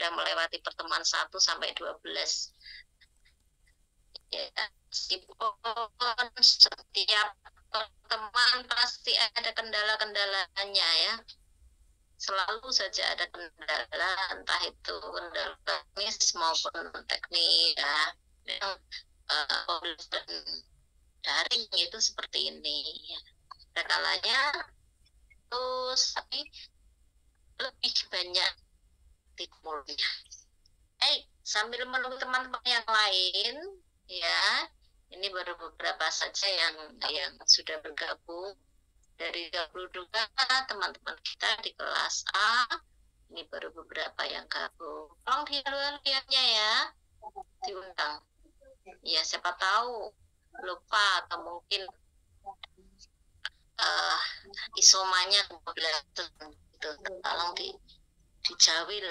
sudah melewati pertemuan 1 sampai 12. Ya, meskipun setiap pertemuan pasti ada kendala-kendalanya ya. Selalu saja ada kendala, entah itu kendala teknis maupun teknik ya. Yang daring itu seperti ini ya. Ada kalanya terus tapi lebih banyak timurnya. Sambil menunggu teman-teman yang lain ya, ini baru beberapa saja yang sudah bergabung. Dari 22 teman-teman kita di kelas A, ini baru beberapa yang gabung. Tolong lihatnya ya, diundang. Ya, siapa tahu lupa atau mungkin isomanya gitu, tolong dijawil.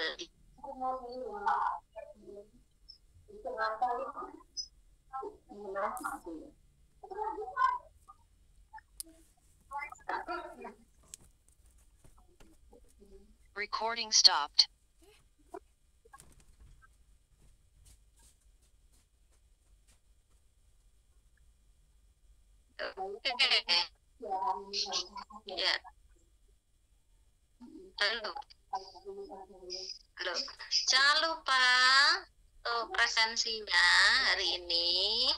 Recording stopped. Ya. Halo. Jangan lupa presensinya hari ini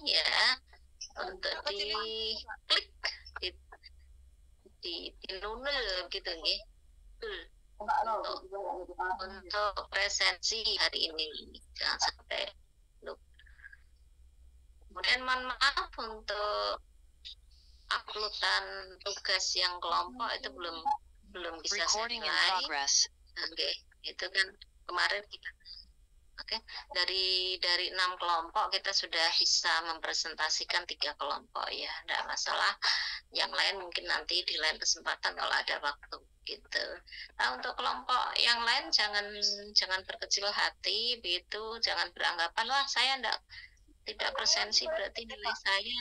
ya, untuk diklik di nunul gitu nih. Untuk presensi hari ini jangan sampai lupa. Kemudian mohon maaf untuk uploadan tugas yang kelompok itu belum bisa selesai. Oke, itu kan kemarin kita dari 6 kelompok kita sudah bisa mempresentasikan 3 kelompok ya, tidak masalah. Yang lain mungkin nanti di lain kesempatan kalau ada waktu gitu. Nah, untuk kelompok yang lain jangan berkecil hati begitu, jangan beranggapan wah saya tidak presensi berarti nilai saya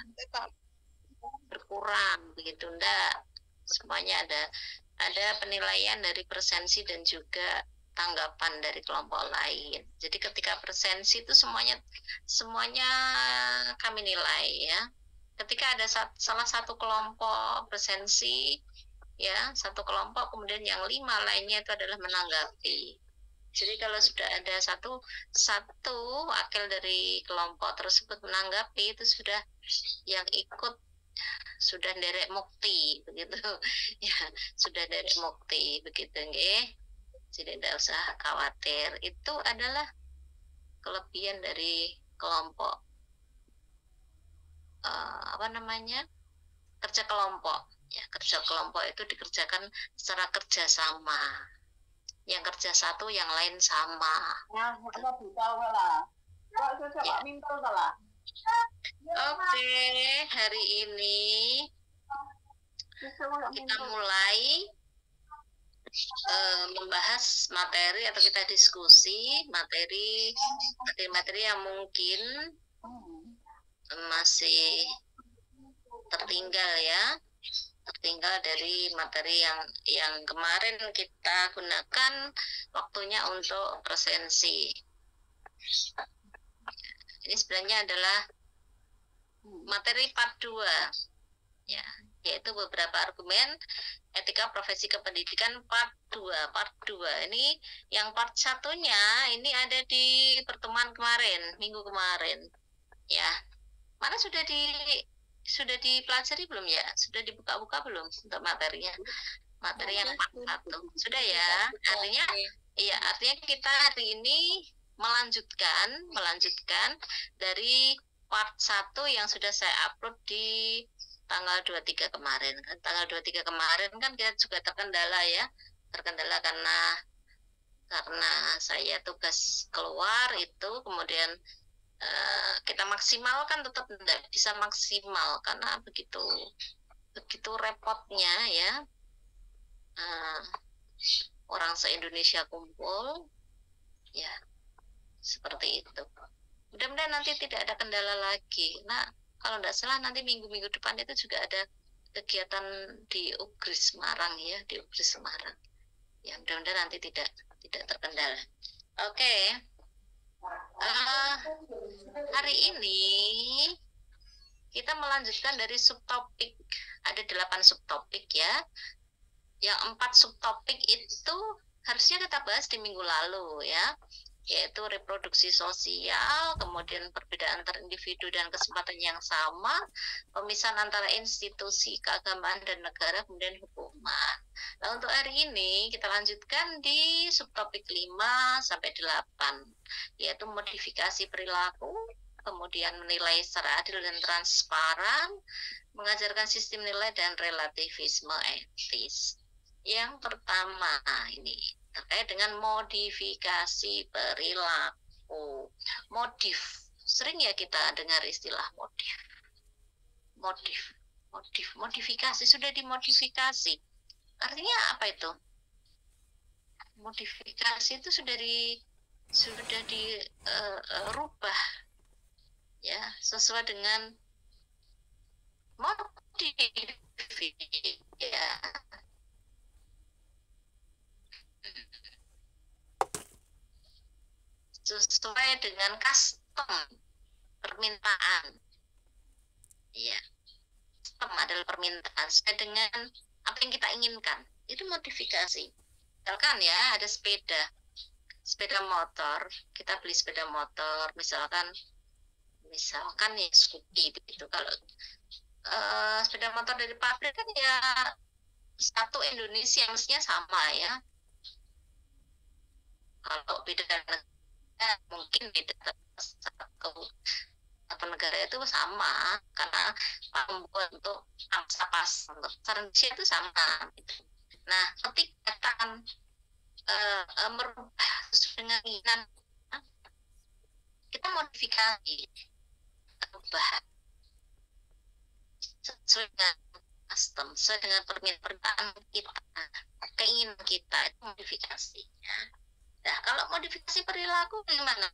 berkurang begitu, enggak. Semuanya ada penilaian dari presensi dan juga tanggapan dari kelompok lain. Jadi ketika presensi itu semuanya kami nilai ya. Ketika ada salah satu kelompok presensi ya, satu kelompok, kemudian yang 5 lainnya itu adalah menanggapi. Jadi kalau sudah ada satu wakil dari kelompok tersebut menanggapi, itu sudah yang ikut sudah derek mukti begitu ya, sudah derek mukti begitu nggih. Jadi tidak usah khawatir. Itu adalah kelebihan dari kelompok kerja kelompok ya. Kerja kelompok itu dikerjakan secara kerjasama, yang kerja satu yang lain sama ya. Oke, hari ini kita mulai membahas materi atau kita diskusi materi yang mungkin masih tertinggal dari materi yang kemarin kita gunakan waktunya untuk presensi. Ini sebenarnya adalah materi part 2 ya, yaitu beberapa argumen etika profesi kependidikan part 2. Ini yang part 1-nya ini ada di pertemuan kemarin, minggu kemarin ya. Mana sudah dipelajari belum ya? Sudah dibuka-buka belum untuk materinya? Materi yang part 1 sudah ya. Artinya kita hari ini melanjutkan dari part 1 yang sudah saya upload di tanggal 23 kemarin. Tanggal 23 kemarin kan kita juga terkendala karena saya tugas keluar itu, kemudian kita maksimalkan tetap tidak bisa maksimal karena begitu repotnya ya, orang se-Indonesia kumpul ya, seperti itu. Mudah-mudahan nanti tidak ada kendala lagi. Nah, kalau tidak salah nanti minggu-minggu depan itu juga ada kegiatan di Ugris Semarang ya, di Ugris Semarang. Ya, mudah-mudahan nanti tidak terkendala. Oke. Hari ini kita melanjutkan dari subtopik. Ada 8 subtopik ya. Yang 4 subtopik itu harusnya kita bahas di minggu lalu ya, yaitu reproduksi sosial, kemudian perbedaan antar individu dan kesempatan yang sama, pemisahan antara institusi keagamaan dan negara, kemudian hukuman. Nah, untuk hari ini kita lanjutkan di subtopik 5 sampai 8, yaitu modifikasi perilaku, kemudian menilai secara adil dan transparan, mengajarkan sistem nilai dan relativisme etis. Yang pertama ini terkait dengan modifikasi perilaku. Modif. Sering ya kita dengar istilah modif. Modifikasi, sudah dimodifikasi. Artinya apa itu? Modifikasi itu sudah dirubah ya sesuai dengan motif ya. Sesuai dengan custom, permintaan ya. Custom adalah permintaan sesuai dengan apa yang kita inginkan, itu modifikasi. Misalkan ya ada sepeda motor, kita beli sepeda motor misalkan ya Scoopy gitu. Kalau sepeda motor dari pabrik kan ya satu Indonesia mestinya sama ya. Kalau beda negara mungkin beda satu negara itu sama, karena membuat untuk pas untuk Indonesia itu sama. Nah, ketika akan merubah sesuai dengan keinginan, kita modifikasi, ubah sesuai dengan custom, sesuai dengan permintaan kita, keinginan kita, itu modifikasi. Nah, kalau modifikasi perilaku bagaimana?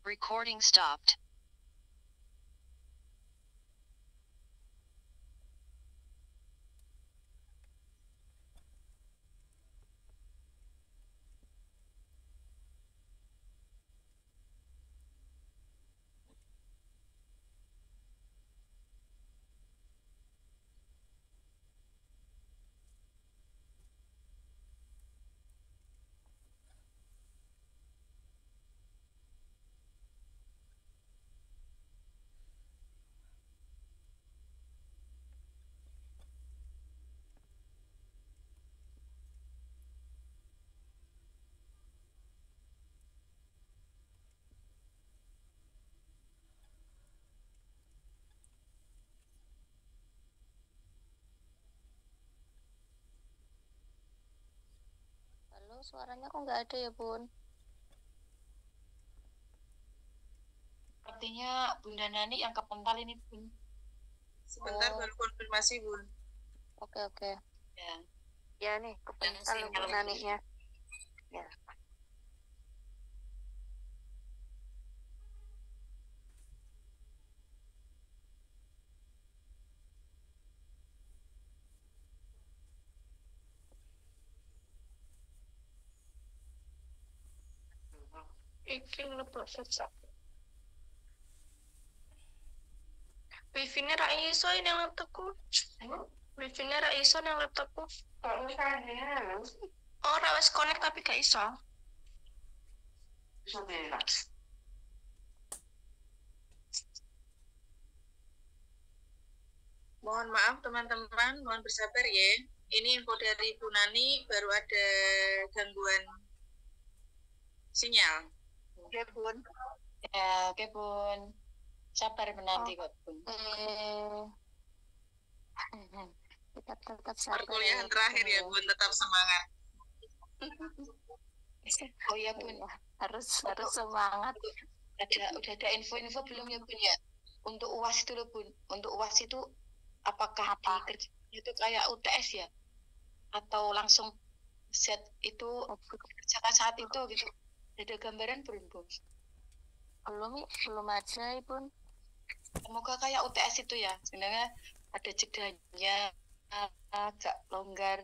Recording stopped. Halo, suaranya kok nggak ada ya, Bun? Artinya Bunda Nani yang kepental ini, Bun. Sebentar baru konfirmasi, Bun. Oke. Ya. Ya nih, kepental Bun Naninya. Ya. Iki lebih susah. Wifi-nya ra iso ini laptopku. Wifi-nya ra iso nang laptopku. Oh, ra wis connect tapi gak iso. Mohon maaf teman-teman, mohon bersabar ya. Ini info dari Bu Nani, baru ada gangguan sinyal. Oke, Bun. Ya, oke, Bun. Sabar menanti kok, Bun. Kita tetap sabar. Perkuliahan terakhir ya, Bun, tetap semangat. Oh iya, Bun. Harus semangat. Udah ada info-info belum ya, Bun ya? Untuk UAS itu loh, Bun. Untuk UAS itu apakah dikerjakan itu kayak UTS ya? Atau langsung set itu kerjakan saat itu gitu? Ada gambaran belum, Bun? Belum aja, Bun. Semoga kayak UTS itu ya. Sebenarnya ada jedanya, agak longgar.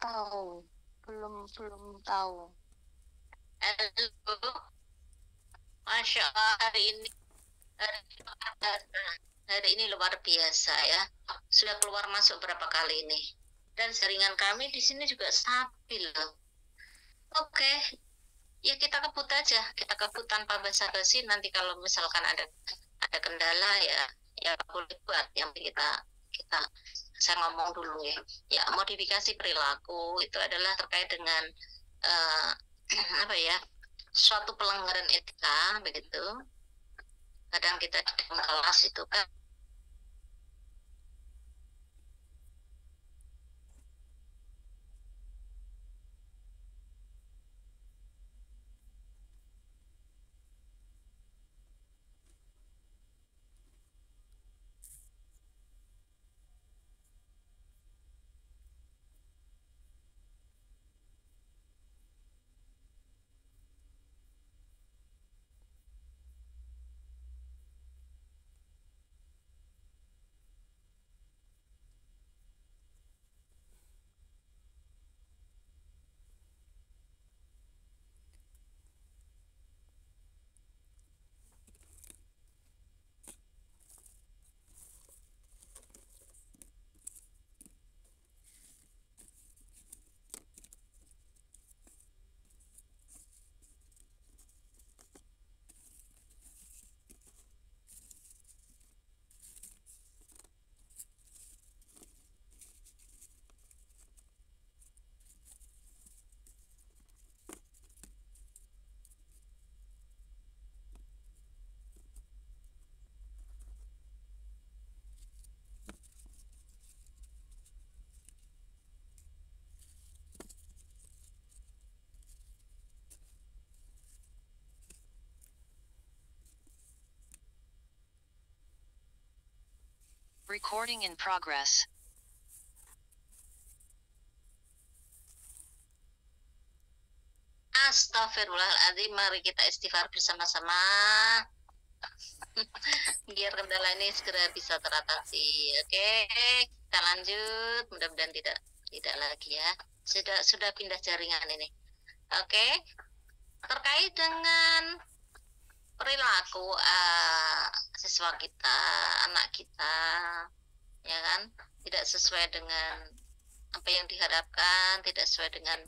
tahu. Belum tahu. Halo, Masya Allah, hari ini luar biasa ya. Sudah keluar masuk berapa kali ini. Dan jaringan kami di sini juga stabil loh. Oke, ya kita kebut aja. Kita kebut tanpa basa-basi. Nanti kalau misalkan ada kendala ya boleh buat. Yang kita saya ngomong dulu ya. Ya, modifikasi perilaku itu adalah terkait dengan apa ya? Suatu pelanggaran etika begitu. Kadang kita di kelas itu kan Recording in progress. Astagfirullahaladzim, mari kita istighfar bersama-sama biar kendala ini segera bisa teratasi. Oke, kita lanjut. Mudah-mudahan tidak lagi ya. Sudah pindah jaringan ini. Oke, terkait dengan perilaku siswa kita, anak kita, ya kan, tidak sesuai dengan apa yang diharapkan, tidak sesuai dengan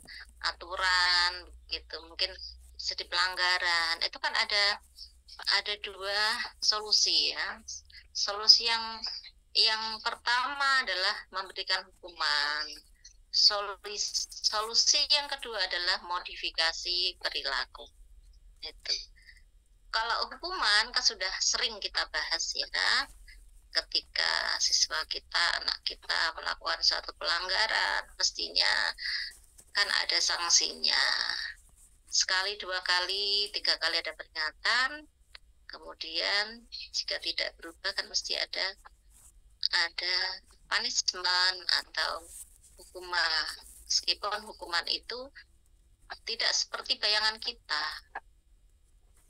aturan, gitu. Mungkin jadi pelanggaran. Itu kan ada dua solusi ya. Solusi yang pertama adalah memberikan hukuman. Solusi yang kedua adalah modifikasi perilaku. Itu. Kalau hukuman kan sudah sering kita bahas ya, ketika siswa kita, anak kita melakukan suatu pelanggaran, mestinya kan ada sanksinya. Sekali, 2 kali, 3 kali ada peringatan, kemudian jika tidak berubah kan mesti ada punishment atau hukuman. Meskipun hukuman itu tidak seperti bayangan kita,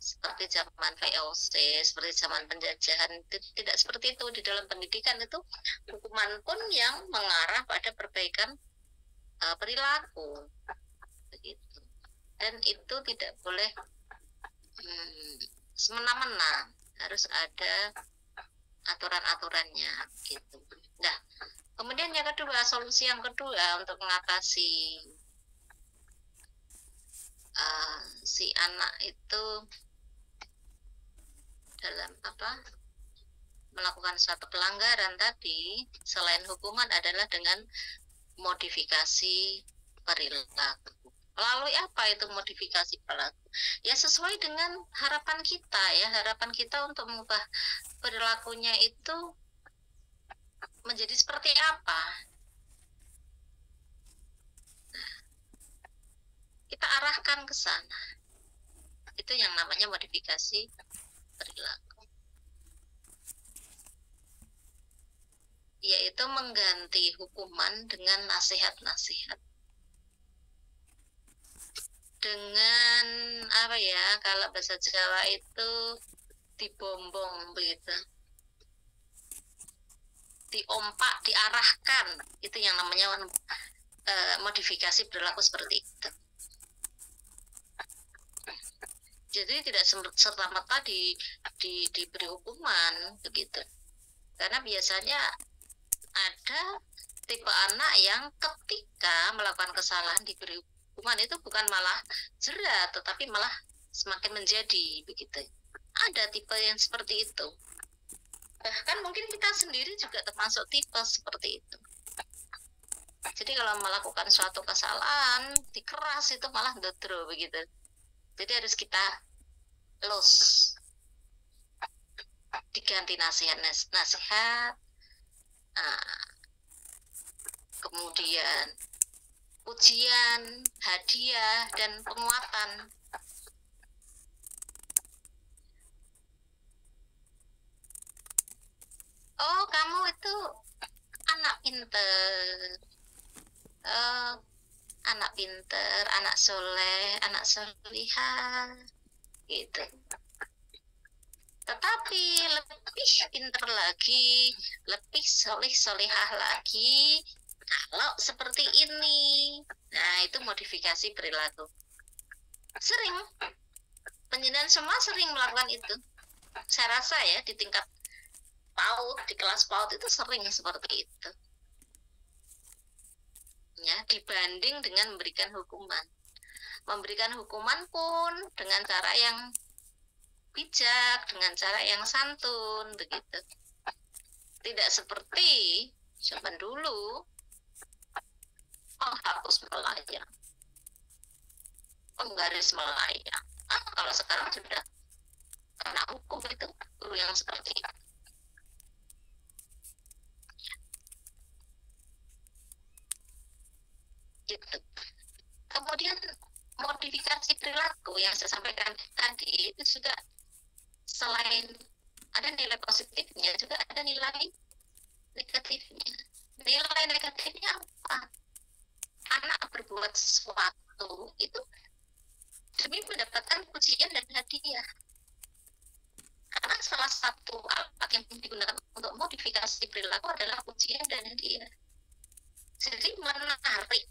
seperti zaman VOC, seperti zaman penjajahan, tidak seperti itu. Di dalam pendidikan itu hukuman pun yang mengarah pada perbaikan perilaku, begitu. Dan itu tidak boleh semena-mena, harus ada aturan-aturannya, gitu. Nah, kemudian yang kedua, solusi yang kedua untuk mengatasi si anak itu dalam melakukan suatu pelanggaran tadi, selain hukuman adalah dengan modifikasi perilaku. Lalu apa itu modifikasi perilaku? Ya sesuai dengan harapan kita ya, harapan kita untuk mengubah perilakunya itu menjadi seperti apa. Nah, kita arahkan ke sana. Itu yang namanya modifikasi perilaku. Yaitu mengganti hukuman dengan nasihat-nasihat. Dengan kalau bahasa Jawa itu dibombong begitu. Diompak, diarahkan. Itu yang namanya modifikasi perilaku seperti itu. Jadi tidak serta-merta diberi hukuman begitu. Karena biasanya ada tipe anak yang ketika melakukan kesalahan diberi hukuman itu bukan malah jerat, tetapi malah semakin menjadi begitu. Ada tipe yang seperti itu. Bahkan mungkin kita sendiri juga termasuk tipe seperti itu. Jadi kalau melakukan suatu kesalahan dikeras itu malah dodro begitu. Jadi harus kita los, diganti nasihat, kemudian pujian, hadiah, dan penguatan. Oh, kamu itu anak pinter, anak soleh, anak solihah, gitu. Tetapi lebih pinter lagi, lebih solihah lagi, kalau seperti ini. Nah, itu modifikasi perilaku. Sering, penjenengan semua sering melakukan itu. Saya rasa ya, di tingkat PAUD, di kelas PAUD itu sering seperti itu. Ya, dibanding dengan memberikan hukuman. Memberikan hukuman pun dengan cara yang bijak, dengan cara yang santun, begitu. Tidak seperti zaman dulu, menghapus melayang, menggaris melayang. Kalau sekarang sudah kena hukum itu, guru yang seperti itu. Gitu. Kemudian modifikasi perilaku yang saya sampaikan tadi itu juga selain ada nilai positifnya juga ada nilai negatifnya. Nilai negatifnya apa? Anak berbuat sesuatu itu demi mendapatkan pujian dan hadiah. Karena salah satu alat yang digunakan untuk modifikasi perilaku adalah pujian dan hadiah. Jadi menarik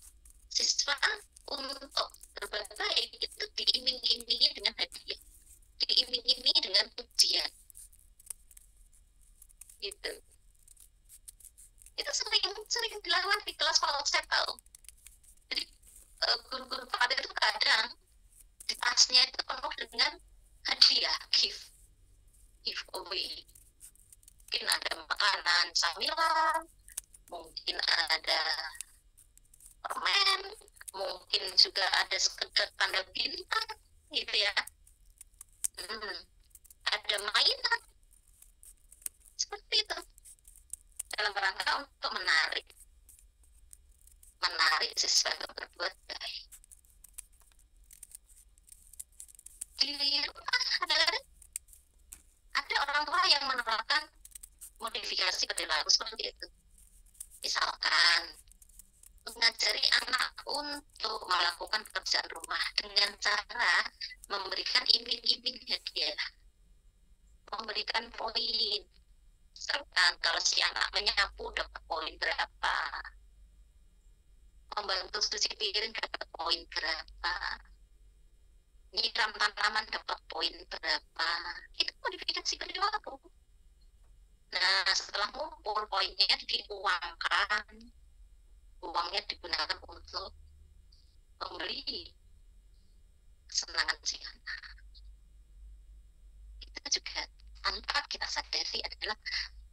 siswa untuk berbuat baik itu diiming-imingi dengan hadiah, diiming-imingi dengan pujian, gitu. Itu sering dilakukan di kelas PAUD, saya tahu. Jadi guru-guru PAUD itu kadang di tasnya itu penuh dengan hadiah, give away. Mungkin ada makanan camilan, mungkin ada permen, mungkin juga ada sekedar tanda bintang, gitu ya. Ada mainan, seperti itu, dalam rangka untuk menarik siswa untuk berbuat baik. Di rumah ada orang tua yang menerapkan modifikasi perilaku seperti itu. Misalkan mengajari anak untuk melakukan pekerjaan rumah dengan cara memberikan iming-iming hadiah, memberikan poin. Misalkan kalau si anak menyapu dapat poin berapa, membantu cuci piring dapat poin berapa, nyiram tanaman dapat poin berapa. Itu modifikasi perilaku. Nah, setelah ngumpul poinnya diuangkan, uangnya digunakan untuk membeli kesenangan si anak. Itu juga tanpa kita sadari adalah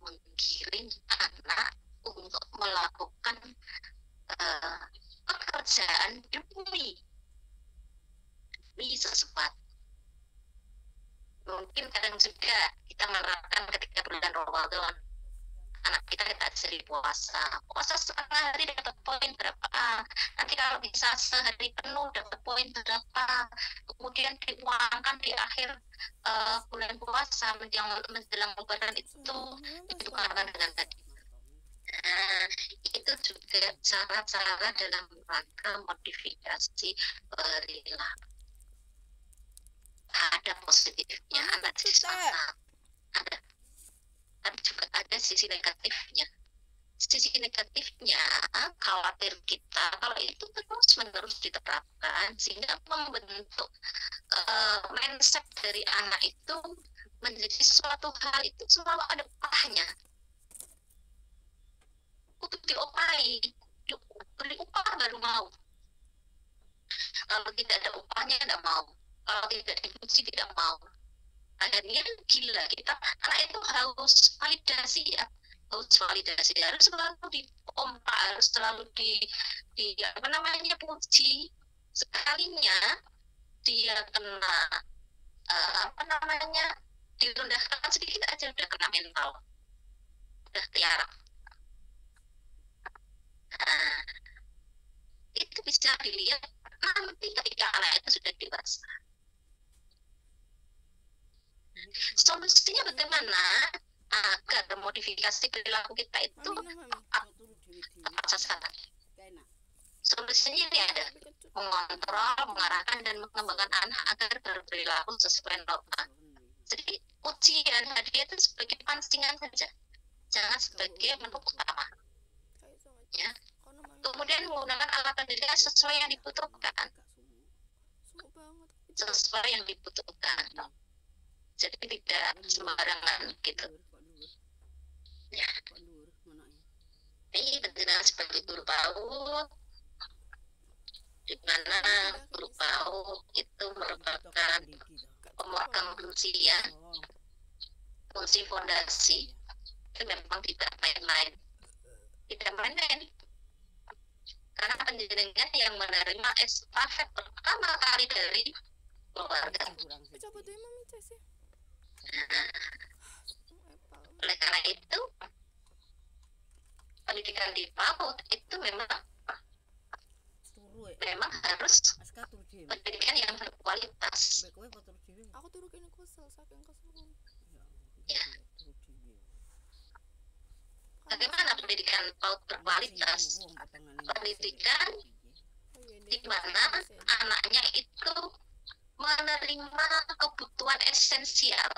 menggiring anak untuk melakukan pekerjaan demi sesuatu. Mungkin kadang juga kita menerapkan ketika bulan Ramadan, anak kita ajari puasa setengah hari dapat poin berapa, nanti kalau bisa sehari penuh dapat poin berapa, kemudian diuangkan di akhir bulan puasa menjelang lebaran itu ditukarkan dengan tadi. Nah, itu juga cara-cara dalam rangka modifikasi perilaku. Ada positifnya, ada sisi ada, tapi juga ada sisi negatifnya. sisi negatifnya, khawatir kita kalau itu terus-menerus diterapkan sehingga membentuk mindset dari anak itu menjadi suatu hal itu selalu ada upahnya. Untuk diopahi, beri upah baru mau. Kalau tidak ada upahnya tidak mau. Kalau tidak dipuji tidak mau. Akhirnya gila kita, anak itu harus validasi ya, harus selalu dipompa, harus selalu di puji. Sekalinya dia kena direndahkan sedikit aja udah kena mental, udah tiarap. Nah, itu bisa dilihat nanti ketika anak itu sudah dewasa. Solusinya bagaimana agar modifikasi perilaku kita itu tepat sasaran? Solusinya ini ada mengontrol, mengarahkan dan mengembangkan anak agar berperilaku sesuai norma. Jadi ujian hadiah itu sebagai pancingan saja, jangan sebagai menu utama. Ya. Kemudian menggunakan alat pendidikan sesuai yang dibutuhkan. Sesuai yang dibutuhkan. Jadi tidak sembarangan gitu. Ya. Ini pendidikan sebagai guru PAUD, di mana guru PAUD itu merupakan pemegang fungsi ya, fungsi fondasi. Itu memang tidak main-main. Tidak main-main. Karena penjenengan yang menerima estafet pertama kali dari keluarga. Oleh karena itu, pendidikan di PAUD itu memang harus pendidikan yang berkualitas. Aku turun kene kesel saking kesel. Ya. Bagaimana pendidikan PAUD berkualitas? Pendidikan di mana anaknya itu menerima kebutuhan esensial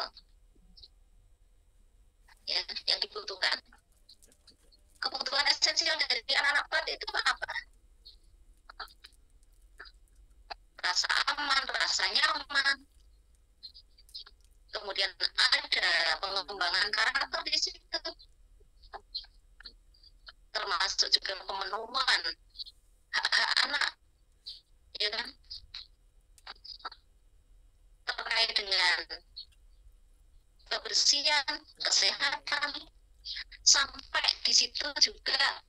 ya, yang dibutuhkan. Kebutuhan esensial dari anak-anak PAUD itu apa? Rasa aman, rasa nyaman. Kemudian ada pengembangan karakter di situ. Termasuk juga pemenuhan hak-hak anak, ya kan? Terkait dengan kebersihan, kesehatan, sampai di situ juga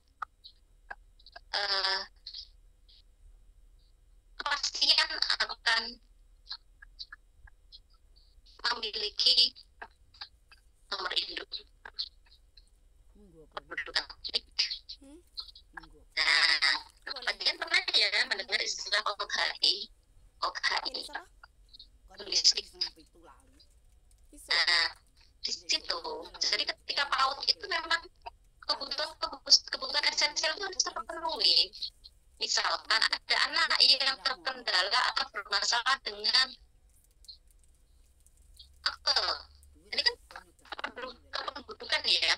kepastian akan memiliki nomor induk kependudukan. Nah, kalian pernah ya mendengar istilah OKHI? OKHI, holistik. Nah, di situ, jadi ketika PAUD itu memang kebutuhan esensial itu harus terpenuhi. Misalkan ada anak yang terkendala atau bermasalah dengan akte, ini kan kependudukan ya.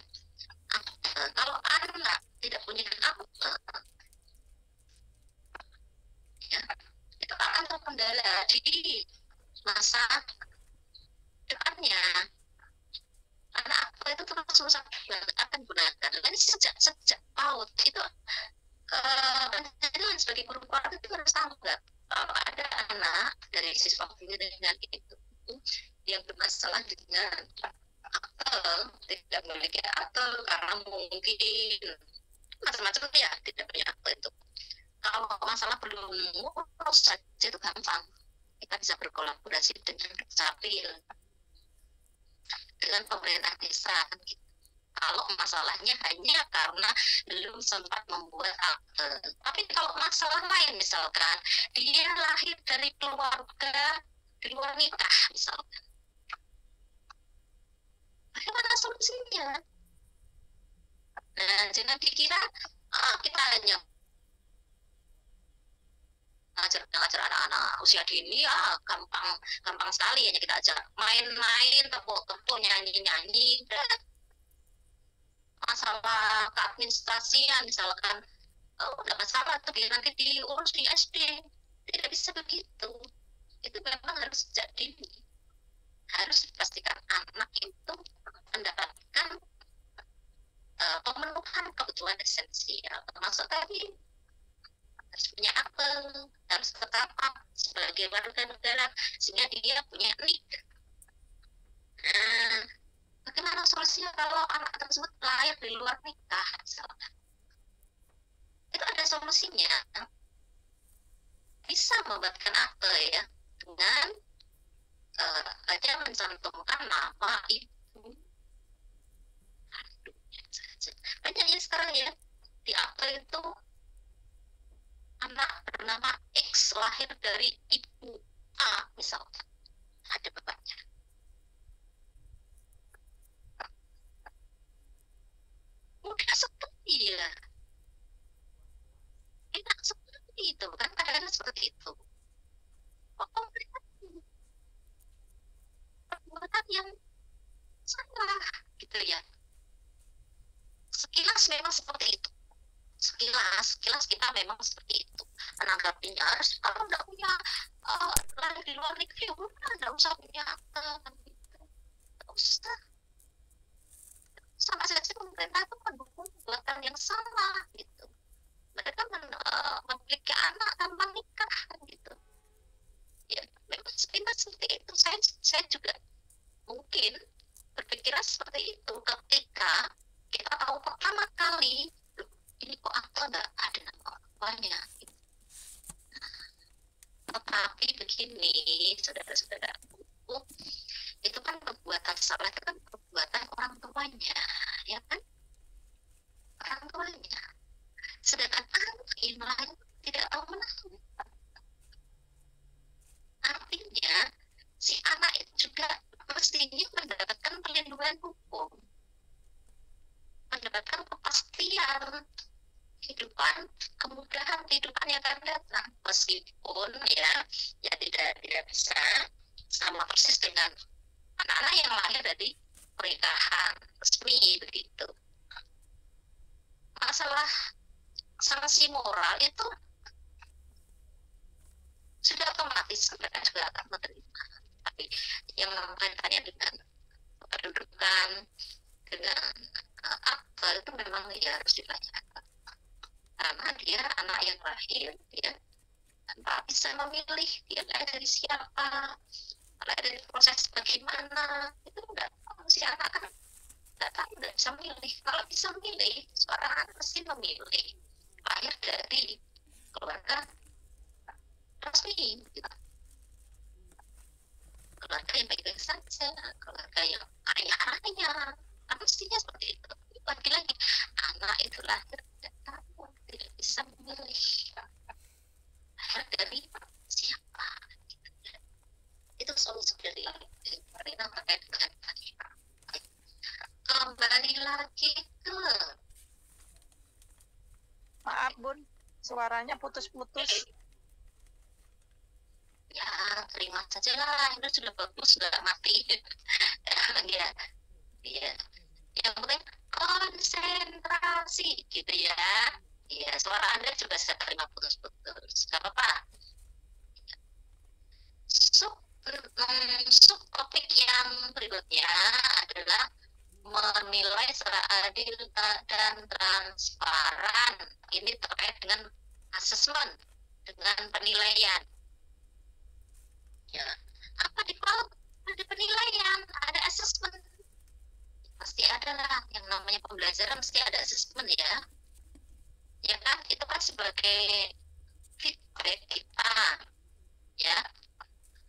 Kalau anak tidak punya akte, ya, itu akan terkendala di masa depannya. Anak akte itu terus susah akan gunakan. Ini sejak PAUD itu pendidikan sebagai guru keluarga itu harus tanggap kalau ada anak dari siswa dengan itu yang bermasalah dengan akte, tidak memiliki akte karena mungkin macam-macam ya, tidak punya akte itu. Kalau masalah belum ngurus saja itu gampang, kita bisa berkolaborasi dengan Dukcapil, dengan pemerintah desa gitu. Kalau masalahnya hanya karena belum sempat membuat akte. Tapi kalau masalah lain misalkan dia lahir dari keluarga di luar nikah misalkan, bagaimana solusinya? Nah, jangan dikira kita hanya ngajar anak-anak usia dini gampang sekali, hanya kita ajak main-main, tepuk-tepuk, nyanyi-nyanyi, masalah keadministrasian misalkan, nggak masalah tuh dia nanti diurus di SD. Tidak bisa begitu. Itu memang harus sejak dini. Harus dipastikan anak itu mendapatkan pemenuhan kebutuhan esensial. Termasuk tadi harus punya apel, harus tertata sebagai warga negara sehingga dia punya nik. Nah, bagaimana solusinya kalau anak tersebut lahir di luar nikah misalnya? Itu ada solusinya. Bisa membuatkan akte ya dengan aja mencantumkan nama ibu kandungnya saja. Banyak ya sekarang ya di akte itu anak bernama X lahir dari ibu A misalnya, ada bapaknya. Mudah sekali ya, enak seperti itu kan, kadang-kadang seperti itu. Perbuatan yang salah gitu ya. Sekilas memang seperti itu. Sekilas kita memang seperti itu menanggapinya. Harus kalau nggak punya lahir di luar negeri, udah nggak usah punya gitu. Nggak usah. Sama saja pemerintah itu mendukung perbuatan yang salah gitu. Mereka memiliki anak tanpa nikah gitu. Ya memang sepintas seperti itu. Saya juga mungkin berpikiran seperti itu ketika kita tahu pertama kali ini kok akte nggak ada nama orang tuanya gitu. Tetapi begini saudara-saudara, itu kan perbuatan salah, itu kan perbuatan orang tuanya ya kan, orang tuanya. Sedangkan anak yang lain tidak tahu menahu. Artinya si anak itu juga mestinya mendapatkan perlindungan hukum, mendapatkan kepastian kehidupan, kemudahan kehidupan yang akan datang, meskipun ya tidak bisa sama persis dengan anak-anak yang lahir dari pernikahan resmi begitu. Masalah sanksi moral itu sudah otomatis mereka juga akan menerima. Tapi yang kaitannya dengan kedudukan, dengan akte itu memang ya harus ditanyakan. Karena dia anak yang lahir, dia tanpa bisa memilih dia lahir dari siapa, lahir dari proses bagaimana, itu enggak tahu. Si anak kan enggak tahu, enggak bisa memilih. Kalau bisa memilih, seorang anak pasti memilih lahir dari keluarga resmi gitu. Keluarga yang baik-baik saja, keluarga yang kaya-raya, mestinya seperti itu. Lagi-lagi anak itu lahir tidak tahu, tidak bisa memilih lahir dari siapa gitu. Itu solusi dari pemerintah terkait dengan tadi. Kembali lagi ke, Maaf Bun, suaranya putus-putus. ya terima saja lah, itu sudah bagus, sudah mati. Ya, yang penting konsentrasi gitu ya. Ya, suara Anda juga saya terima putus-putus, gak apa-apa. Subtopik yang berikutnya adalah menilai secara adil dan transparan. Ini terkait dengan asesmen, dengan penilaian. Ya, apa di kalau ada penilaian, ada asesmen, pasti ada lah yang namanya pembelajaran, mesti ada asesmen ya. Ya kan, itu kan sebagai feedback kita, ya,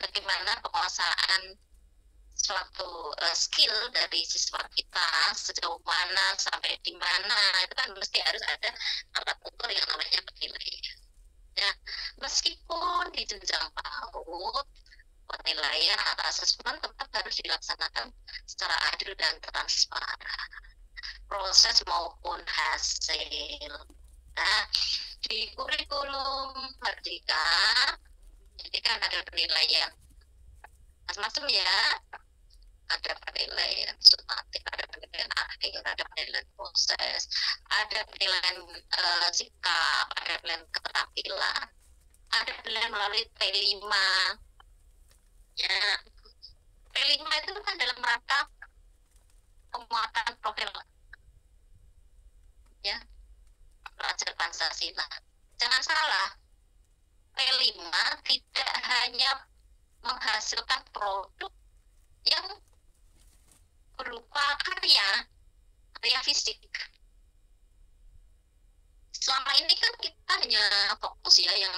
bagaimana penguasaan suatu skill dari siswa kita, sejauh mana sampai di mana, itu kan mesti harus ada alat ukur yang namanya penilaian. Ya, meskipun di jenjang PAUD penilaian atau asesmen tetap harus dilaksanakan secara adil dan transparan, proses maupun hasil. Nah, di kurikulum Merdeka ini kan ada penilaian macam-macam ya, ada penilaian sumatif, ada penilaian akhir, ada penilaian proses, ada penilaian sikap, ada penilaian keterampilan, ada penilaian melalui P5. Ya, P5 itu kan dalam rangka penguatan profil ya pelajar Pancasila. Jangan salah, P5 tidak hanya menghasilkan produk yang berupa karya fisik. Selama ini kan kita hanya fokus ya yang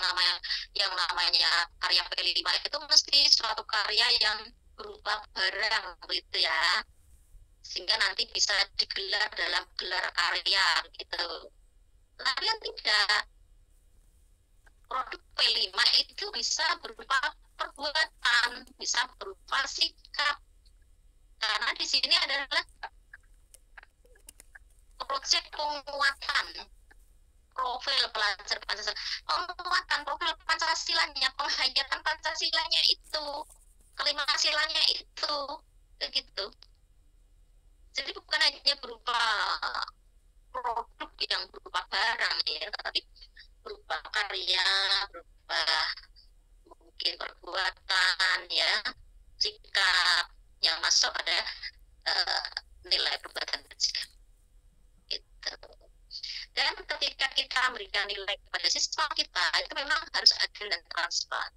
namanya karya P5 itu mesti suatu karya yang berupa barang gitu ya, sehingga nanti bisa digelar dalam gelar karya gitu. Tapi yang tidak, produk P5 itu bisa berupa perbuatan, bisa berupa sikap. Karena di sini adalah proses penguatan profil pelajar Pancasila, penguatan profil Pancasilanya, penghayatan Pancasilanya itu, kelima silanya itu, begitu. Jadi bukan hanya berupa produk yang berupa barang ya, tapi berupa karya, berupa mungkin perbuatan ya, sikap yang masuk pada nilai perbuatan sikap gitu. Dan ketika kita memberikan nilai kepada siswa kita, itu memang harus adil dan transparan.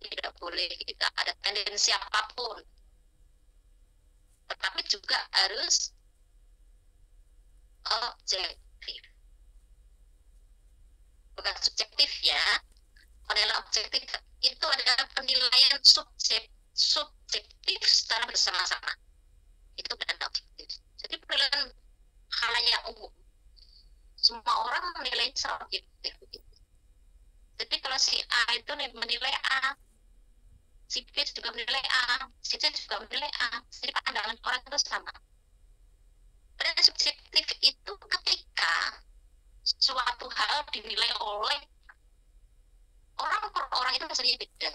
Tidak boleh kita ada tendensi apapun, tetapi juga harus objektif, bukan subjektif ya. Penilaian objektif itu adalah penilaian subjektif secara bersama-sama, itu penilaian objektif. Jadi penilaian khalayak umum, semua orang menilai secara objektif. Jadi kalau si A itu menilai A, si B juga menilai A, si C juga menilai A, jadi pandangan orang itu sama. Dan subjektif itu ketika suatu hal dinilai oleh orang per orang itu rasanya beda,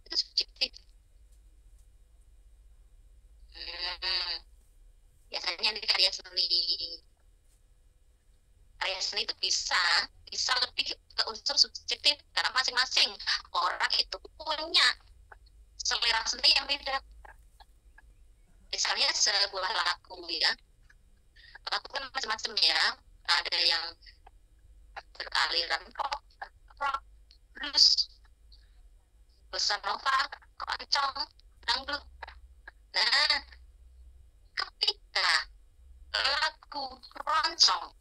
itu subjektif. Biasanya di karya seni itu bisa lebih ke unsur subjektif karena masing-masing orang itu punya selera seni yang beda. Misalnya sebuah lagu ya, lagu kan macam-macam ya, ada yang beraliran rock, blues, bossa nova, keroncong, dangdut. Nah, ketika lagu keroncong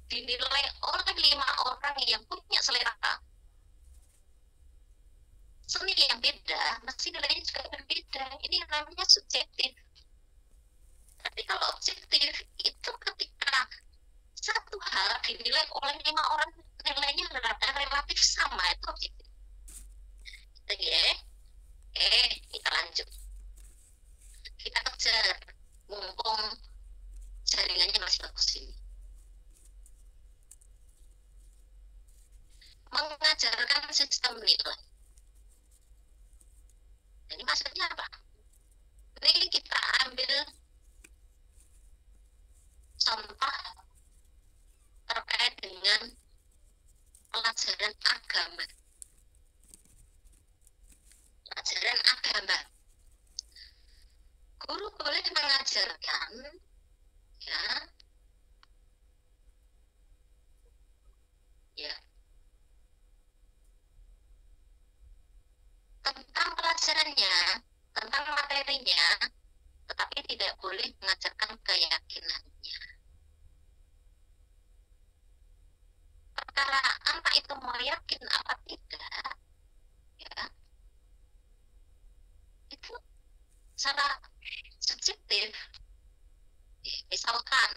dinilai oleh 5 orang yang punya selera seni yang beda, mesti nilainya juga berbeda. Ini yang namanya subjektif. Tapi kalau objektif itu ketika satu hal dinilai oleh 5 orang, nilainya relatif sama, itu objektif. Kita lanjut. Kita kejar, mumpung jaringannya masih bagus ini. Mengajarkan sistem nilai. Ini maksudnya apa? Ini kita ambil contoh terkait dengan pelajaran agama. Pelajaran agama. Guru boleh mengajarkan ya tentang pelajarannya, tentang materinya, tetapi tidak boleh mengajarkan keyakinannya. Perkara anak itu mau yakin apa tidak, ya, itu secara subjektif. Misalkan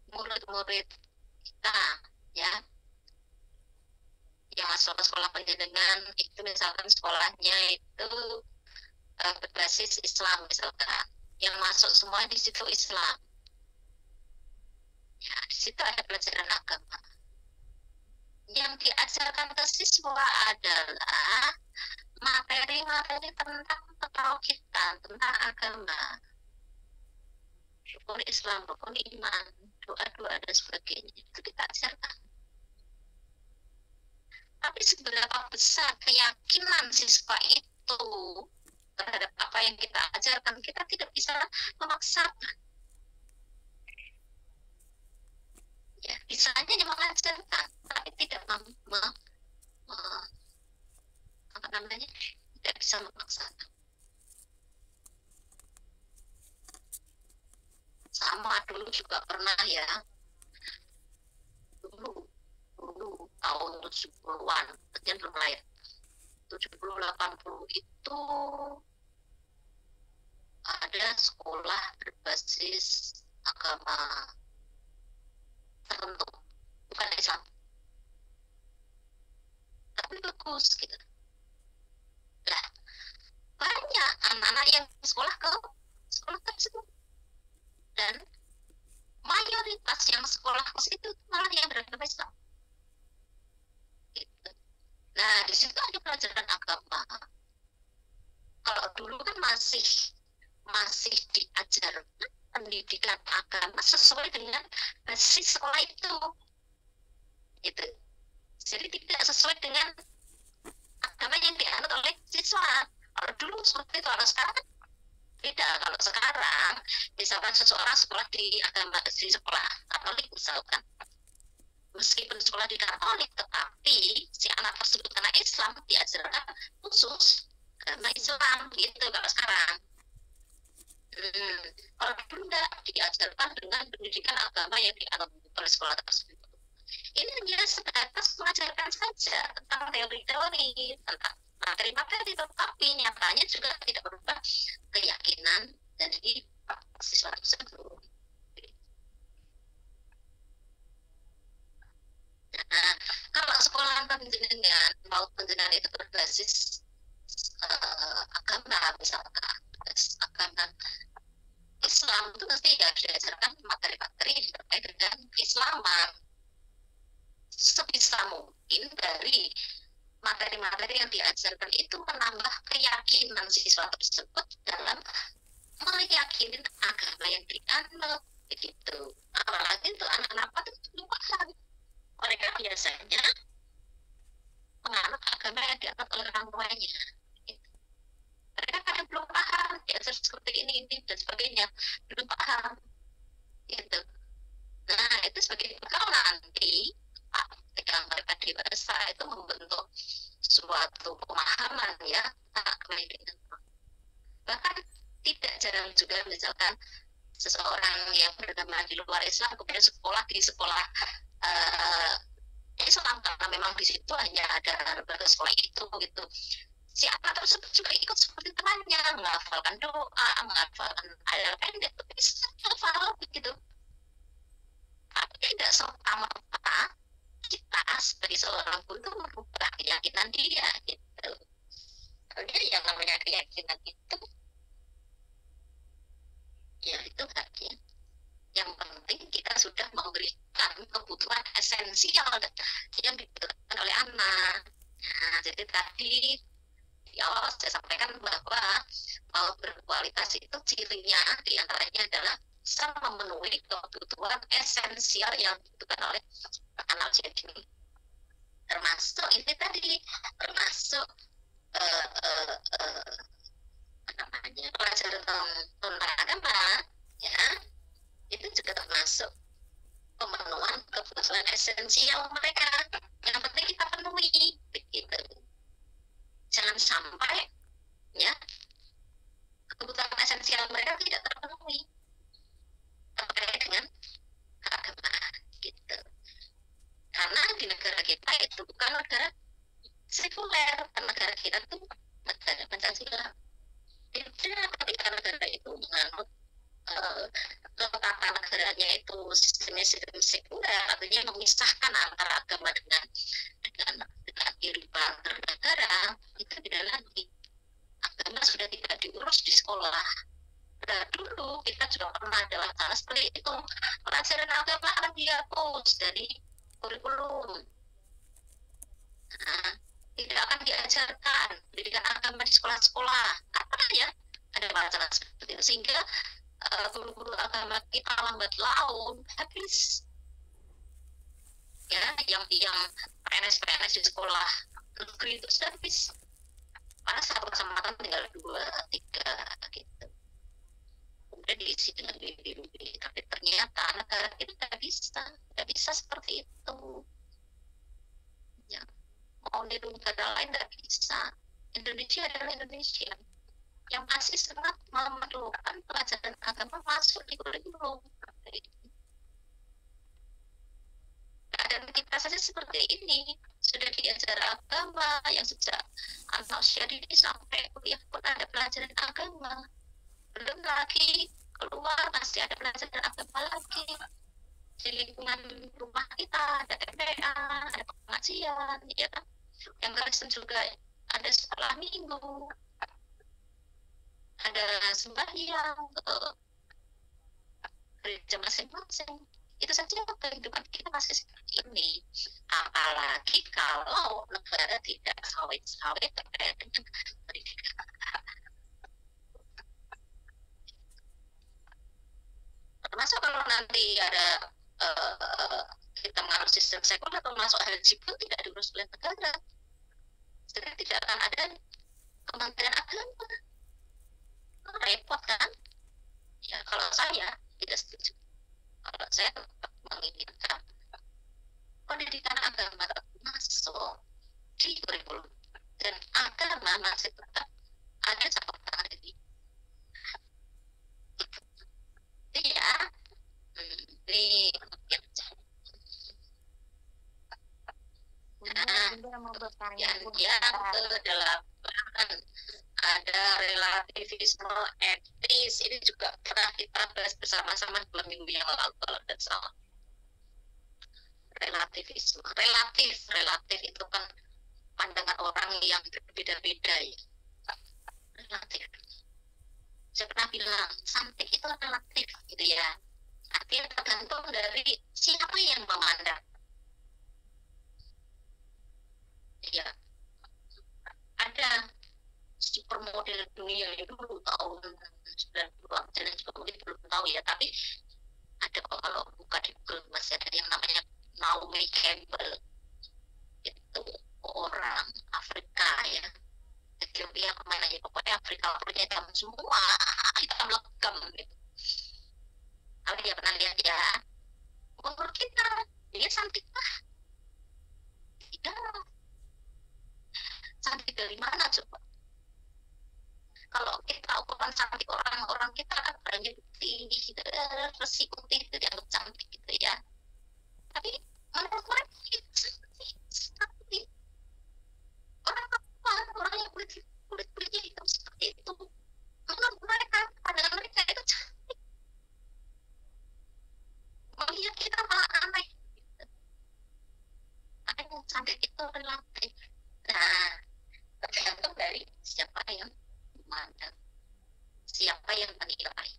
murid-murid kita ya yang masuk ke sekolah pendidikan itu, misalkan sekolahnya itu berbasis Islam misalkan, yang masuk semua di situ Islam ya, di situ ada pelajaran agama. Yang diajarkan ke siswa adalah materi-materi tentang ketauhidan, tentang agama, rukun Islam, rukun iman, doa-doa dan sebagainya, itu kita ajarkan. Tapi seberapa besar keyakinan siswa itu terhadap apa yang kita ajarkan, kita tidak bisa memaksakan. Ya, bisanya hanya mengajarkan, tapi tidak tidak bisa memaksakan. Sama dulu juga pernah ya, dulu tahun 70-an, kemudian belum lahir, 70-80 itu ada sekolah berbasis agama tertentu, bukan Islam, tapi bagus gitu. Lah, banyak anak-anak yang sekolah tersebut, dan mayoritas yang sekolah ke situ malah yang beragama Islam. Gitu. Nah, di situ ada pelajaran agama. Kalau dulu kan masih diajarkan pendidikan agama sesuai dengan basis sekolah itu. Gitu. Jadi tidak sesuai dengan agama yang dianut oleh siswa. Kalau dulu seperti itu, kalau sekarang beda. Kalau sekarang misalkan seseorang sekolah di sekolah Katolik misalkan, meskipun sekolah di Katolik, tetapi si anak tersebut karena Islam diajarkan khusus agama Islam gitu. Kalau sekarang kalau dulu tidak diajarkan dengan pendidikan agama yang dianut oleh sekolah tersebut. Ini hanya sebatas mengajarkan saja tentang teori-teori, tentang materi-materi, tetapi nyatanya juga tidak berubah keyakinan dari siswa tersebut. Nah, kalau sekolah penjenengan mau penjenengan itu berbasis agama, misalkan agama Islam, itu mesti harus diajarkan materi-materi yang terkait dengan keislaman. Sebisa mungkin dari materi-materi yang diajarkan itu menambah keyakinan siswa tersebut dalam meyakini agama yang dianut, begitu. Apalagi untuk anak-anak itu belum paham. Mereka biasanya menganut agama yang dianut oleh orang tuanya. Gitu. Mereka kadang belum paham, diajar seperti ini dan sebagainya, belum paham. Gitu. Nah, itu sebagai bekal nanti ketika mereka dewasa itu membentuk suatu pemahaman ya agama yang dianut. Bahkan tidak jarang juga misalkan seseorang yang beragama di luar Islam kemudian sekolah di sekolah Islam, karena memang di situ hanya ada lembaga sekolah itu gitu. Si anak tersebut juga ikut seperti temannya, menghafalkan doa, menghafalkan ayat pendek, bisa hafal begitu. Tapi tidak serta-merta kita sebagai seorang guru itu merubah keyakinan dia gitu. Dia yang namanya keyakinan itu ya itu haknya. Yang penting kita sudah memberikan kebutuhan esensial yang dibutuhkan oleh anak. Nah, jadi tadi ya saya sampaikan bahwa berkualitas itu cirinya diantaranya adalah bisa memenuhi kebutuhan esensial yang dibutuhkan oleh anak. Jadi termasuk ini tadi, termasuk pelajaran tentang agama ya, itu juga termasuk pemenuhan kebutuhan esensial mereka. Yang penting kita penuhi begitu. Jangan sampai ya kebutuhan esensial mereka tidak terpenuhi terkait dengan agama gitu. Karena di negara kita itu bukan negara sekuler, negara kita itu negara Pancasila. Tidak, ketika negara itu menganut ketatanegaranya itu sistem sekuler, artinya memisahkan antara agama dengan kehidupan bernegara, itu beda lagi. Agama sudah tidak diurus di sekolah. Nah, dulu kita juga pernah ada wacana seperti itu, pelajaran agama akan dihapus dari kurikulum. Nah, tidak akan diajarkan pendidikan agama di sekolah-sekolah. Apa ya? Ada wacana seperti itu, sehingga guru-guru agama kita lambat laun habis. Ya, yang PNS di sekolah negeri itu sudah habis. Karena satu kecamatan tinggal 2-3 gitu. Udah diisi dengan BPUB, tapi ternyata negara kita tidak bisa seperti itu. Ya, mau di negara lain tidak bisa. Indonesia adalah Indonesia yang masih sangat memerlukan pelajaran agama masuk di kurikulum. Keadaan kita saja seperti ini, sudah diajar agama yang sejak anak usia dini sampai kuliah pun ada pelajaran agama. Belum lagi keluar masih ada pelajaran agama lagi. Di lingkungan rumah kita ada MPA, ada pengajian, ya kan? Yang Kristen juga ada sekolah minggu, ada sembahyang ke gereja masing-masing. Itu saja kehidupan kita masih seperti ini. Apalagi kalau negara tidak sawit-sawit terkait dengan pendidikan. Termasuk kalau nanti ada kita mengatur sistem sekuler atau masuk haji pun tidak diurus oleh negara. Jadi tidak akan ada Kementerian Agama. Repot kan? Ya, kalau saya tidak setuju. Kalau saya tetap menginginkan pendidikan agama masuk di kurikulum dan agama masih tetap ada cakup tangan ini. Iya, ini yang ke-8 ada relativisme etis. Ini juga pernah kita bahas bersama-sama 2 minggu yang lalu kalau tidak salah. Relativisme, relatif itu kan pandangan orang yang berbeda-beda ya. Relatif. Saya pernah bilang cantik itu relatif gitu ya. Artinya tergantung dari siapa yang memandang. Ya, ada supermodel dunia yang dulu tahun 90-an, dan juga mungkin belum tahu ya, tapi ada kalau buka di Google masih ada yang namanya Naomi Campbell. Itu orang Afrika ya, Ethiopia kemana ya, pokoknya Afrika punya hitam semua, hitam legam gitu. Kalau dia pernah lihat ya, menurut kita dia cantik lah. Tidak. Cantik dari mana coba? Kalau kita ukuran cantik orang kita kan orangnya putih, gitu, resi putih itu dianggap cantik gitu ya. Tapi menurut mereka itu cantik. Orang yang kulitnya hitam seperti itu, menurut mereka, pandangan mereka itu cantik. Melihat kita malah aneh. Gitu. Makanya cantik itu relatif. Nah, tergantung dari siapa yang memandang, siapa yang menilai.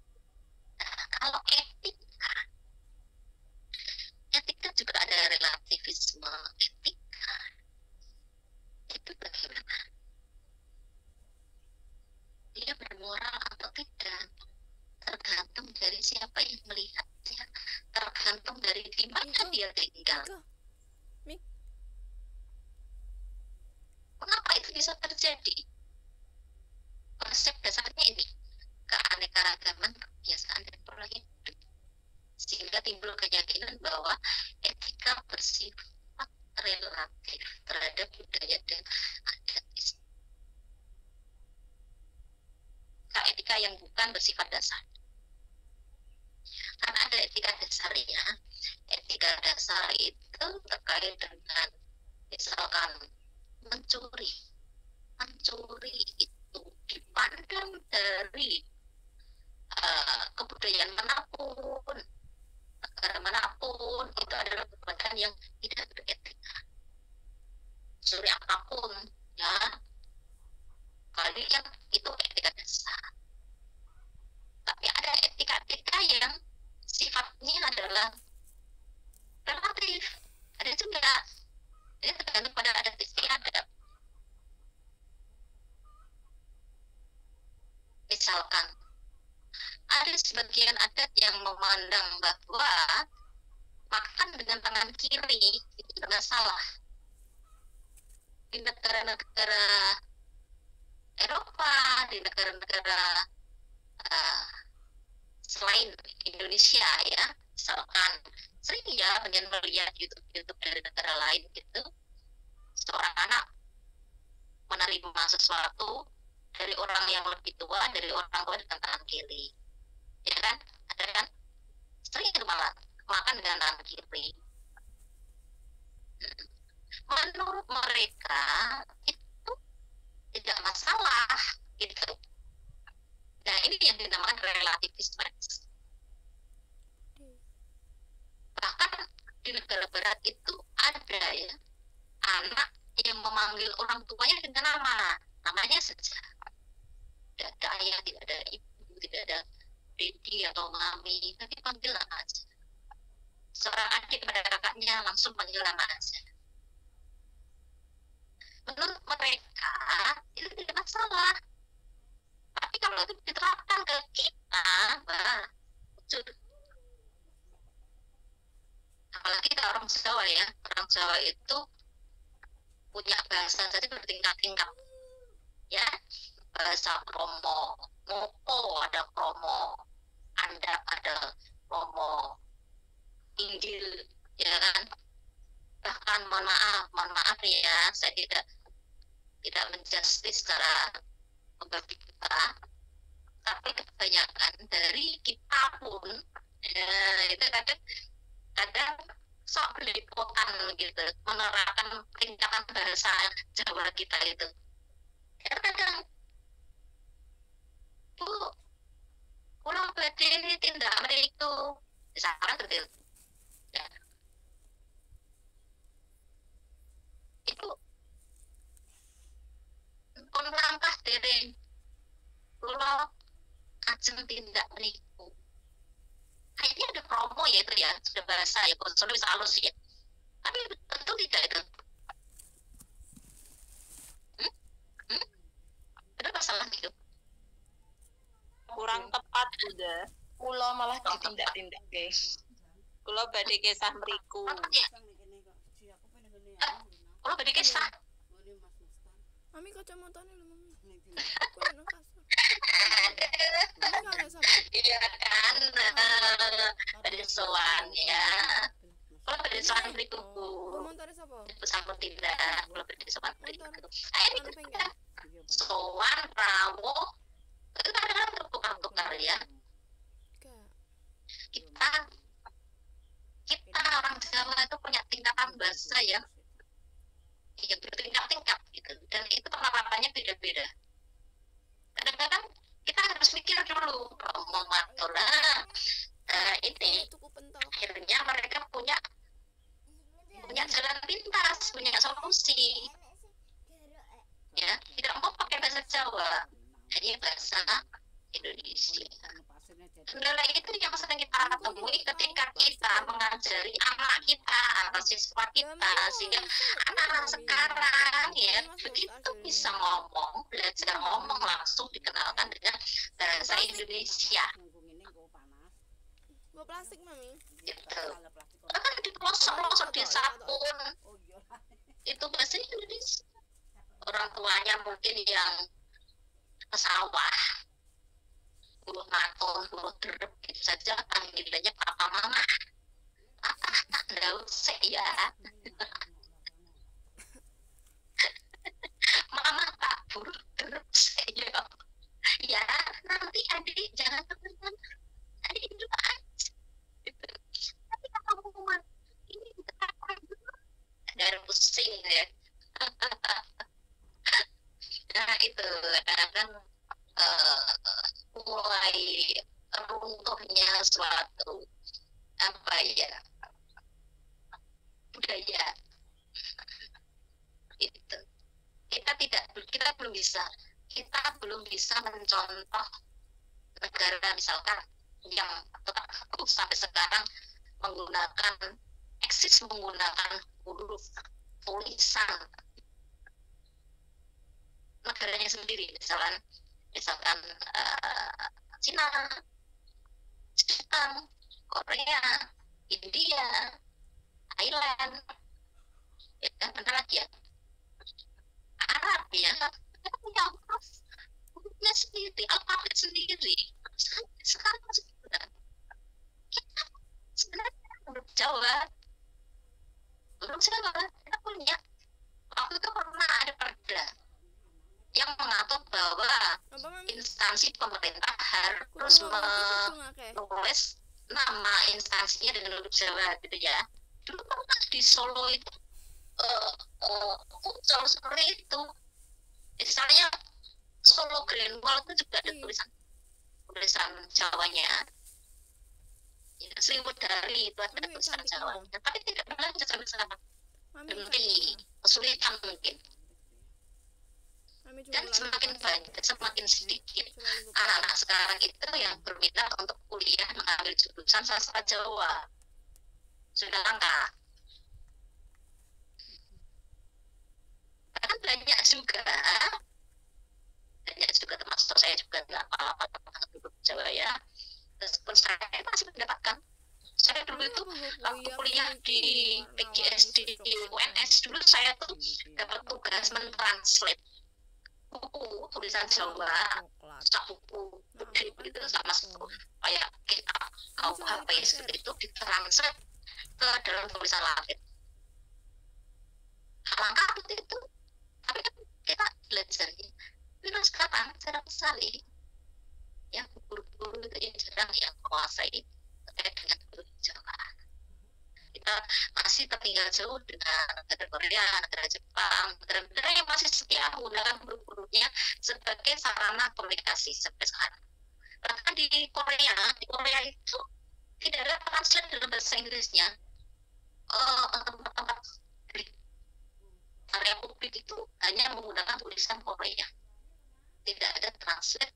Nah, kalau etika juga ada relativisme etika. Itu bagaimana? Dia bermoral atau tidak? Tergantung dari siapa yang melihatnya, tergantung dari di mana dia tinggal. Mengapa itu bisa terjadi? Konsep dasarnya ini, keanekaragaman, kebiasaan, dan pola hidup. Sehingga timbul keyakinan bahwa etika bersifat relatif terhadap budaya dan adat istiadat. Etika yang bukan bersifat dasar. Karena ada etika dasarnya. Etika dasar itu terkait dengan misalkan mencuri itu dipandang dari kebudayaan manapun, negara manapun, itu adalah perbuatan yang tidak beretika. Mencuri apapun ya, kalian itu etika dasar. Tapi ada etika yang sifatnya adalah relatif. Ada juga, ini tergantung pada adat istiadat. misalkan ada sebagian adat yang memandang bahwa makan dengan tangan kiri itu tidak salah. Di negara-negara Eropa, di negara-negara selain Indonesia ya, misalkan sering ya melihat YouTube dari negara lain gitu, seorang anak menerima sesuatu dari orang yang lebih tua, dari orang tua dengan tangan kiri, ya kan? Ada kan? Sering itu malah makan dengan tangan kiri. Menurut mereka itu tidak masalah gitu. Nah ini yang dinamakan relativisme. Bahkan di negara barat itu ada ya anak yang memanggil orang tuanya dengan namanya saja. Tidak ada ayah, tidak ada ibu, tidak ada dedi atau mami, tapi panggil nama aja. Seorang adik pada kakaknya langsung panggil nama aja. Menurut mereka itu tidak masalah. Tapi kalau itu diterapkan ke kita, apalagi kita orang Jawa ya, orang Jawa itu punya bahasa jadi bertingkat-tingkat ya, bahasa kromo, ngoko ada kromo, andap ada kromo, inggil ya kan. Bahkan mohon maaf ya, saya tidak menjustis secara membagi kita, tapi kebanyakan dari kita pun ya, itu kadang sok belepotan gitu menerapkan tingkatan bahasa Jawa kita itu. Kadang Bu, pulang badhe tindak mriku misalkan gitu ya. Itu pun langkah dereng kula ajeng tindak mriku. Kayaknya ada promo ya itu ya, sudah bahasa ya, konsolnya bisa halus ya. Tapi betul tidak itu? Ada masalah gitu? Kurang tepat udah. Kula malah ditindak-tindak guys. Kula badhe kesah mriku. Ya. Kalau beda kisah. Mami kacamatanya lho mami. Kok enak kasar. Mami nggak sabar. Iya kan, soan ya. Kalau soan berikut Komentar apa? sambut tidak, kalau soan berikut. Ini Anu pengen. kita soan prawo, itu kadang-kadang tukar-tukar ya. Enggak. Kita orang Jawa itu punya tingkatan bahasa ya bertingkat-tingkat gitu, dan itu penerapannya beda-beda. Kadang-kadang kita harus mikir dulu mau matola ini akhirnya mereka punya jalan pintas, punya solusi ya, tidak mau pakai bahasa Jawa, hanya bahasa Indonesia. Kendala itu yang sering kita temui ketika kita mengajari anak kita atau siswa kita, sehingga anak-anak sekarang ya begitu bisa ngomong, belajar ngomong langsung dikenalkan dengan bahasa Indonesia. Bawa plastik mami. Gitu. Bahkan di pelosok-pelosok desa pun itu bahasa Indonesia. Orang tuanya mungkin yang ke sawah, buluh maton, buluh derep gitu saja, panggilannya papa mama. Nggak usah ya. Mama tak buluh derep saya. Ya nanti adik jangan teman-teman, adik dulu aja. Gitu. Tapi kalau mau ini kita dulu, ada pusing ya. Nah itu kadang mulai runtuhnya suatu apa ya budaya itu. Kita belum bisa mencontoh negara misalkan yang tetap sampai sekarang menggunakan huruf tulisan negaranya sendiri, misalkan misalkan Cina, Jepang, Korea, India, Thailand, ya kan, mana lagi ya, Arab ya, mereka punya hurufnya sendiri, alfabet sendiri. Sekarang masih kita sebenarnya huruf Jawa, kita punya. Waktu itu pernah ada perda yang mengatur bahwa Apa mami? instansi pemerintah harus menulis nama instansinya dengan huruf Jawa gitu ya. Dulu pernah di Solo itu muncul seperti itu. Misalnya Solo Grand Wall itu juga ada tulisan Jawanya. Ya, Sriwedari itu ada tulisan Jawanya, tapi tidak berlanjut sampai sekarang. Berhenti, kesulitan mungkin. Dan semakin banyak, semakin sedikit anak-anak sekarang itu yang berminat untuk kuliah mengambil jurusan sastra Jawa. Sudah langka. Bahkan banyak juga termasuk saya juga nggak apa-apa tentang huruf Jawa ya. Meskipun saya masih mendapatkan. Saya dulu itu waktu kuliah di PGS di UNS dulu saya tuh dapat tugas mentranslate buku tulisan Jawa, buku itu sama kayak kita KUHP seperti itu ditranslate ke dalam tulisan Latin. Langkah seperti itu, tapi kan kita belajarnya. Tapi sekarang jarang sekali, ya guru-guru itu yang jarang yang menguasai terkait dengan huruf Jawa. Kita masih tertinggal jauh dengan negara Korea, negara Jepang, negara-negara yang masih setia menggunakan huruf-hurufnya sebagai sarana komunikasi sampai sekarang. Bahkan di Korea itu tidak ada translate dalam bahasa Inggrisnya. Tempat-tempat area publik itu hanya menggunakan tulisan Korea, tidak ada translate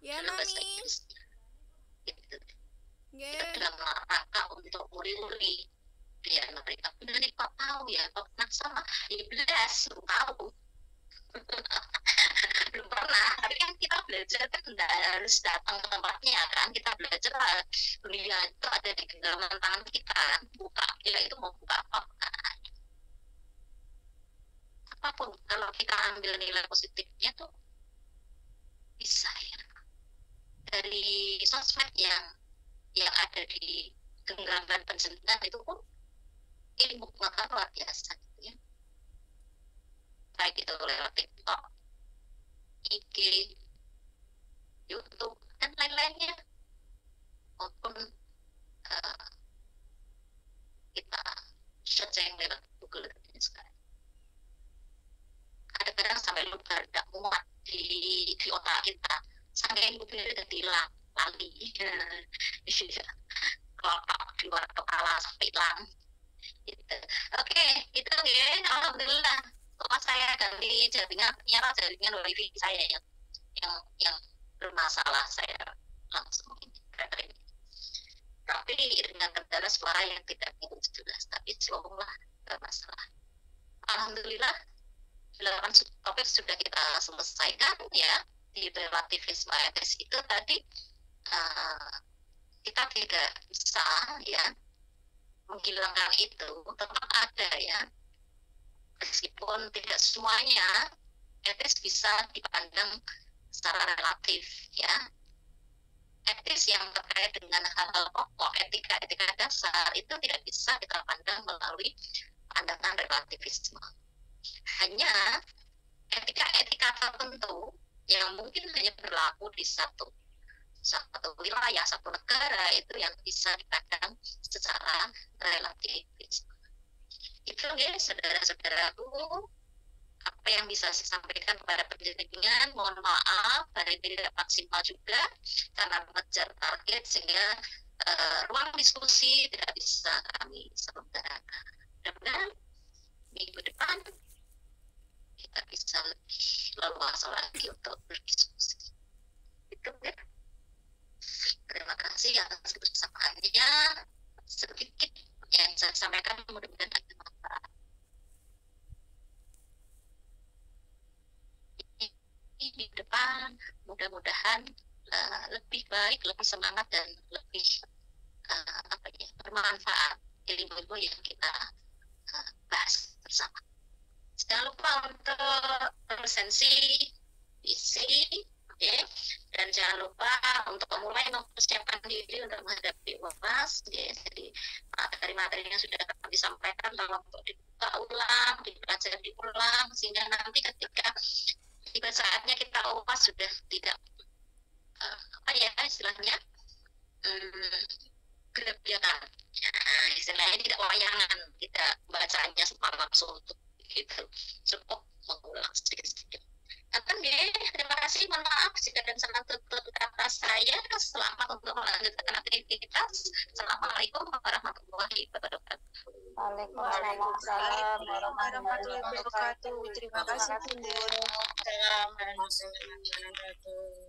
dalam bahasa Inggrisnya. Gitu. Dalam rangka untuk uri-uri dia mereka benar kok tahu ya, kok pernah sama iblis belum tahu. Belum pernah, tapi kan kita belajar kan tidak harus datang ke tempatnya kan, kita belajar dunia itu ada di genggaman tangan kita, buka ya itu mau buka apapun kalau kita ambil nilai positifnya tuh bisa ya dari sosmed yang ada di genggaman penjenengan itu pun ilmu pengetahuan luar biasa gitu ya, baik itu lewat TikTok, IG, YouTube dan lain-lainnya maupun kita search yang lewat Google ini sekarang. Kadang-kadang sampai lupa tidak muat di otak kita, sampai lupa jadi lali kelopak di luar kepala sampai hilang gitu. Oke, itu ya, alhamdulillah setelah saya ganti jaringan, ternyata jaringan wifi saya yang bermasalah, saya langsung ini. Tapi dengan kendala suara yang tidak begitu jelas, tapi slow lah, tidak masalah. Alhamdulillah 8 topik sudah kita selesaikan ya. Di relativisme etis itu tadi kita tidak bisa ya menghilangkan itu, tetap ada ya, meskipun tidak semuanya etis bisa dipandang secara relatif ya. Etis yang terkait dengan hal-hal pokok, etika dasar itu tidak bisa kita pandang melalui pandangan relativisme. Hanya etika tertentu yang mungkin hanya berlaku di satu wilayah, satu negara, itu yang bisa dipandang secara relativis. Itu ya saudara-saudaraku, apa yang bisa saya sampaikan kepada penjenengan. Mohon maaf hari ini tidak maksimal juga karena mengejar target, sehingga ruang diskusi tidak bisa kami selenggarakan. Mudah-mudahan minggu depan kita bisa lebih leluasa lagi untuk berdiskusi. Itu ya. Terima kasih atas kebersamaannya. Sedikit yang saya sampaikan mudah-mudahan ada manfaat. Di depan mudah-mudahan lebih baik, lebih semangat dan lebih bermanfaat ilmu-ilmu yang kita bahas bersama. Jangan lupa untuk presensi, isi, dan jangan lupa untuk mulai mempersiapkan diri untuk menghadapi UAS. Jadi materi-materi yang sudah kami sampaikan tolong untuk dibuka ulang, dipelajari ulang, sehingga nanti ketika tiba saatnya kita UAS sudah tidak istilahnya gerebekan, istilahnya tidak wayangan, tidak bacanya semalam suntuk gitu, cukup mengulang sedikit-sedikit. Terima kasih, mohon maaf jika ada salah tutur kata saya. Selamat untuk melanjutkan aktivitas. Assalamualaikum warahmatullahi wabarakatuh. Waalaikumsalam warahmatullahi wabarakatuh. Terima kasih, Bunda. Assalamualaikum warahmatullahi wabarakatuh.